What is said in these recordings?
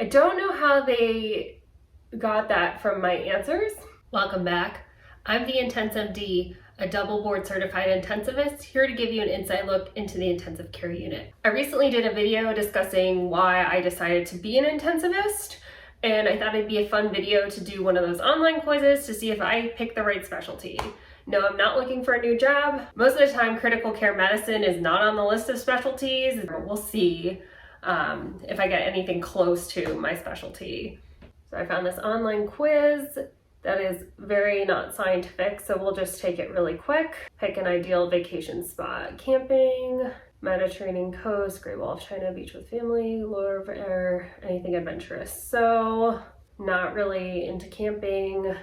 I don't know how they got that from my answers. Welcome back. I'm the Intensive D, a double board certified intensivist, here to give you an inside look into the intensive care unit. I recently did a video discussing why I decided to be an intensivist, and I thought it'd be a fun video to do one of those online quizzes to see if I picked the right specialty. No, I'm not looking for a new job. Most of the time, critical care medicine is not on the list of specialties. We'll see if I get anything close to my specialty. So I found this online quiz that is very not scientific, so we'll just take it really quick. Pick an ideal vacation spot. Camping, Mediterranean coast, Great Wall of China, beach with family, Louvre, air, anything adventurous. So not really into camping.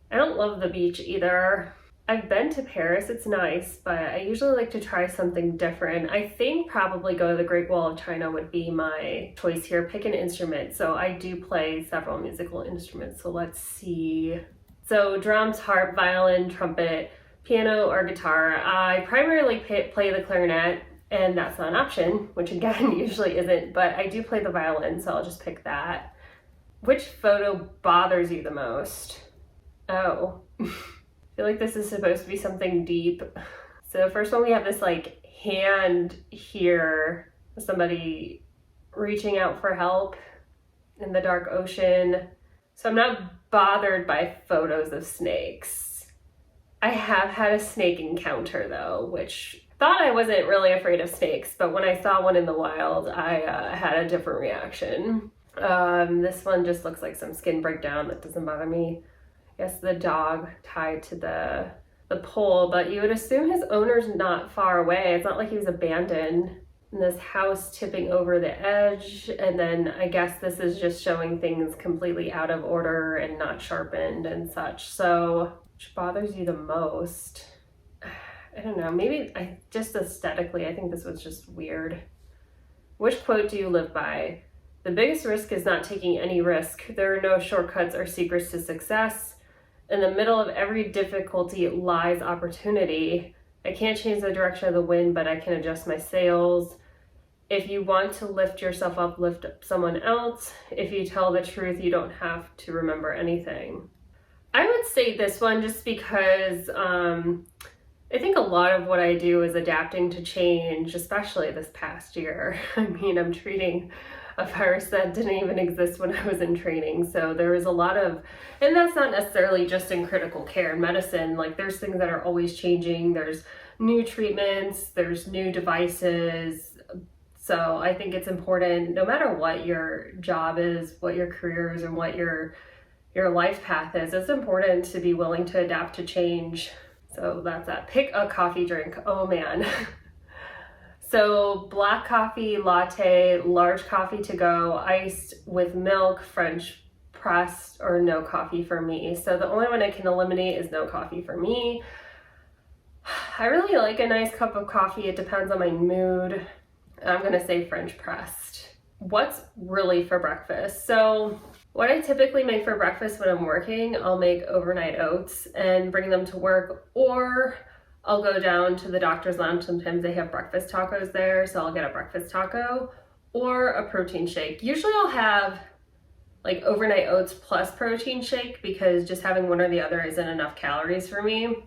I don't love the beach either. I've been to Paris, it's nice, but I usually like to try something different. I think probably go to the Great Wall of China would be my choice here. Pick an instrument. So I do play several musical instruments, so let's see. So drums, harp, violin, trumpet, piano, or guitar. I primarily play the clarinet, and that's not an option, which again usually isn't, but I do play the violin, so I'll just pick that. Which photo bothers you the most? Oh. I feel like this is supposed to be something deep. So first one, we have this like hand here, somebody reaching out for help in the dark ocean. So I'm not bothered by photos of snakes. I have had a snake encounter though, which thought I wasn't really afraid of snakes, but when I saw one in the wild, I had a different reaction. This one just looks like some skin breakdown. That doesn't bother me. I guess the dog tied to the pole, but you would assume his owner's not far away. It's not like he was abandoned. And this house tipping over the edge, and then I guess this is just showing things completely out of order and not sharpened and such. So which bothers you the most? I don't know, maybe just aesthetically, I think this was just weird. Which quote do you live by? The biggest risk is not taking any risk. There are no shortcuts or secrets to success. In the middle of every difficulty lies opportunity. I can't change the direction of the wind, but I can adjust my sails. If you want to lift yourself up, lift up someone else. If you tell the truth, you don't have to remember anything. I would say this one just because I think a lot of what I do is adapting to change, especially this past year. I mean, I'm treating a virus that didn't even exist when I was in training. So there was a lot of, and that's not necessarily just in critical care medicine, like there's things that are always changing. There's new treatments, there's new devices. So I think it's important, no matter what your job is, what your career is, and what your life path is, it's important to be willing to adapt to change. So that's that. Pick a coffee drink. Oh man. So black coffee, latte, large coffee to go, iced with milk, French pressed, or no coffee for me. So the only one I can eliminate is no coffee for me. I really like a nice cup of coffee. It depends on my mood. I'm gonna say French pressed. What's really for breakfast? So what I typically make for breakfast when I'm working, I'll make overnight oats and bring them to work, or I'll go down to the doctor's lounge. Sometimes they have breakfast tacos there, so I'll get a breakfast taco or a protein shake. Usually I'll have like overnight oats plus protein shake because just having one or the other isn't enough calories for me.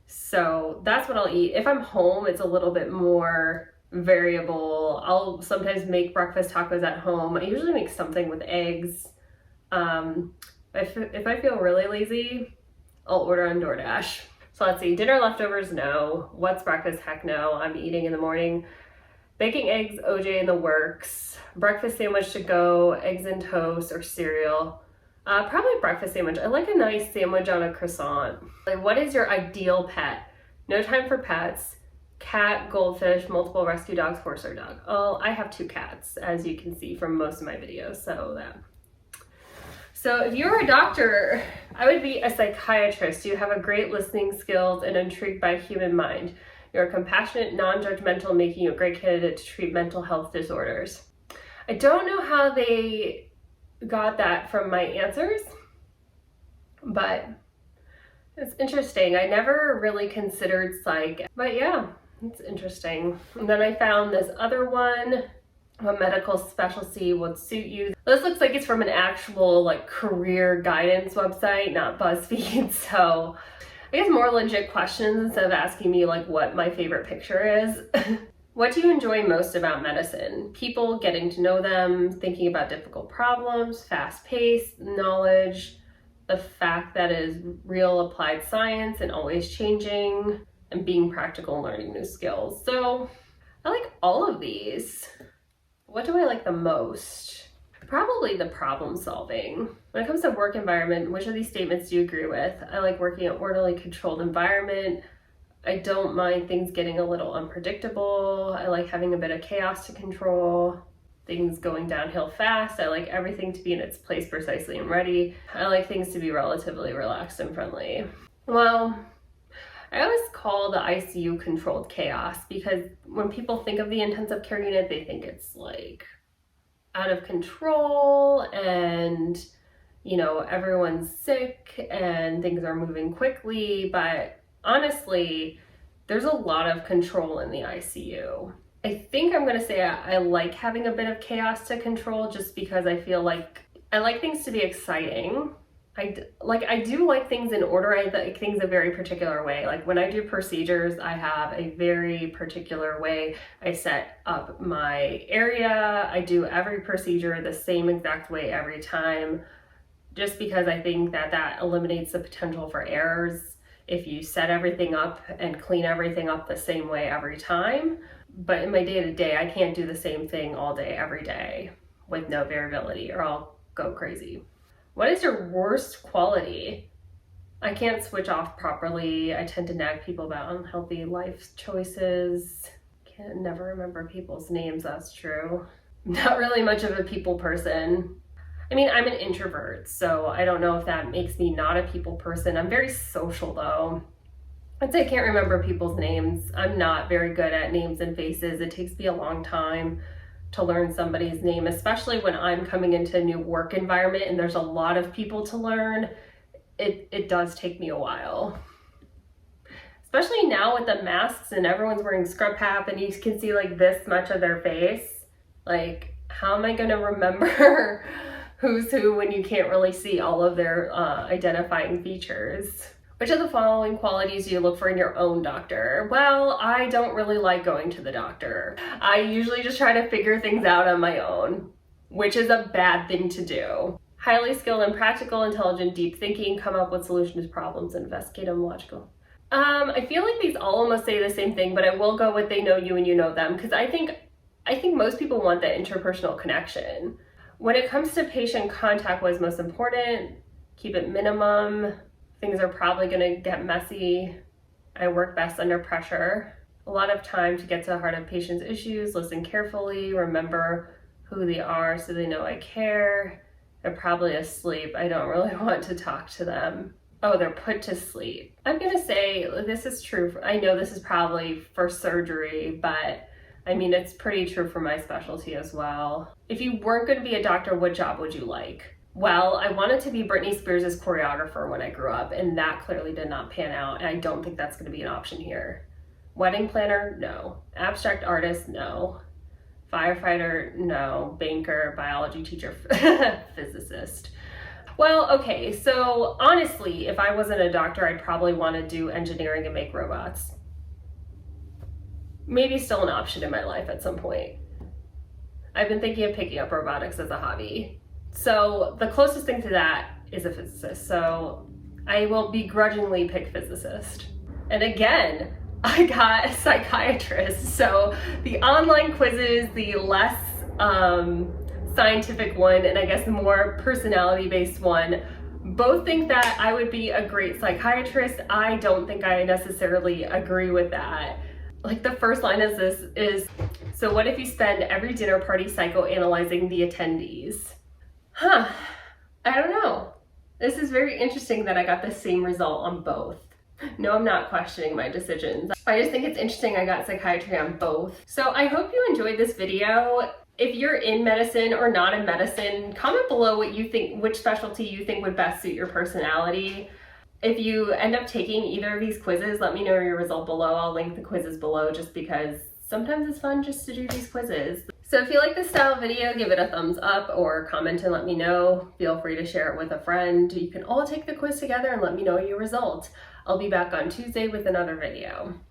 So that's what I'll eat. If I'm home, it's a little bit more variable. I'll sometimes make breakfast tacos at home. I usually make something with eggs. If I feel really lazy, I'll order on DoorDash. So let's see, dinner leftovers, no. What's breakfast? Heck no, I'm eating in the morning. Baking eggs, OJ in the works. Breakfast sandwich to go, eggs and toast or cereal. Probably breakfast sandwich. I like a nice sandwich on a croissant. Like, what is your ideal pet? No time for pets. Cat, goldfish, multiple rescue dogs, horse or dog. Oh, I have 2 cats, as you can see from most of my videos, So if you were a doctor, I would be a psychiatrist. You have a great listening skills and intrigued by human mind. You're compassionate, non-judgmental, making you a great candidate to treat mental health disorders. I don't know how they got that from my answers, but it's interesting. I never really considered psych, but yeah, it's interesting. And then I found this other one. what medical specialty would suit you. This looks like it's from an actual like career guidance website, not BuzzFeed. So I guess more legit questions instead of asking me like what my favorite picture is. What do you enjoy most about medicine? People, getting to know them, thinking about difficult problems, fast-paced, knowledge, the fact that it is real applied science and always changing, and being practical and learning new skills. So I like all of these. What do I like the most? Probably the problem solving. When it comes to work environment, which of these statements do you agree with? I like working in an orderly, controlled environment. I don't mind things getting a little unpredictable. I like having a bit of chaos to control. Things going downhill fast. I like everything to be in its place precisely and ready. I like things to be relatively relaxed and friendly. Well, I always call the ICU controlled chaos because when people think of the intensive care unit, they think it's like out of control and, you know, everyone's sick and things are moving quickly. But honestly, there's a lot of control in the ICU. I think I'm going to say I like having a bit of chaos to control just because I feel like I like things to be exciting. I do like things in order. I like things a very particular way. Like when I do procedures, I have a very particular way I set up my area. I do every procedure the same exact way every time, just because I think that eliminates the potential for errors if you set everything up and clean everything up the same way every time. But in my day-to-day, I can't do the same thing all day, every day with no variability or I'll go crazy. What is your worst quality? I can't switch off properly. I tend to nag people about unhealthy life choices. Can never remember people's names, that's true. Not really much of a people person. I mean, I'm an introvert, so I don't know if that makes me not a people person. I'm very social though. I'd say I can't remember people's names. I'm not very good at names and faces. It takes me a long time to learn somebody's name, especially when I'm coming into a new work environment and there's a lot of people to learn. It does take me a while. Especially now with the masks and everyone's wearing scrub cap and you can see like this much of their face. Like, how am I gonna remember who's who when you can't really see all of their identifying features? Which of the following qualities do you look for in your own doctor? Well, I don't really like going to the doctor. I usually just try to figure things out on my own, which is a bad thing to do. Highly skilled and practical, intelligent, deep thinking, come up with solutions to problems, investigate them, logical. I feel like these all almost say the same thing, but I will go with they know you and you know them, because I think most people want that interpersonal connection. When it comes to patient contact, what is most important? Keep it minimum. Things are probably going to get messy. I work best under pressure. A lot of time to get to the heart of patients' issues, listen carefully, remember who they are so they know I care. They're probably asleep. I don't really want to talk to them. Oh, they're put to sleep. I'm going to say this is true. I know this is probably for surgery, but I mean, it's pretty true for my specialty as well. If you weren't going to be a doctor, what job would you like? Well, I wanted to be Britney Spears' choreographer when I grew up, and that clearly did not pan out, and I don't think that's going to be an option here. Wedding planner? No. Abstract artist? No. Firefighter? No. Banker? Biology teacher? Physicist? Well, okay, so honestly, if I wasn't a doctor, I'd probably want to do engineering and make robots. Maybe still an option in my life at some point. I've been thinking of picking up robotics as a hobby. So the closest thing to that is a physicist. So I will begrudgingly pick physicist. And again, I got a psychiatrist. So the online quizzes, the less scientific one, and I guess the more personality-based one, both think that I would be a great psychiatrist. I don't think I necessarily agree with that. Like the first line of this is, so what if you spend every dinner party psychoanalyzing the attendees? I don't know. This is very interesting that I got the same result on both. No, I'm not questioning my decisions. I just think it's interesting I got psychiatry on both. So I hope you enjoyed this video. If you're in medicine or not in medicine, comment below what you think, which specialty you think would best suit your personality. If you end up taking either of these quizzes, let me know your result below. I'll link the quizzes below just because sometimes it's fun just to do these quizzes. So if you like this style video, give it a thumbs up or comment and let me know. Feel free to share it with a friend. You can all take the quiz together and let me know your results. I'll be back on Tuesday with another video.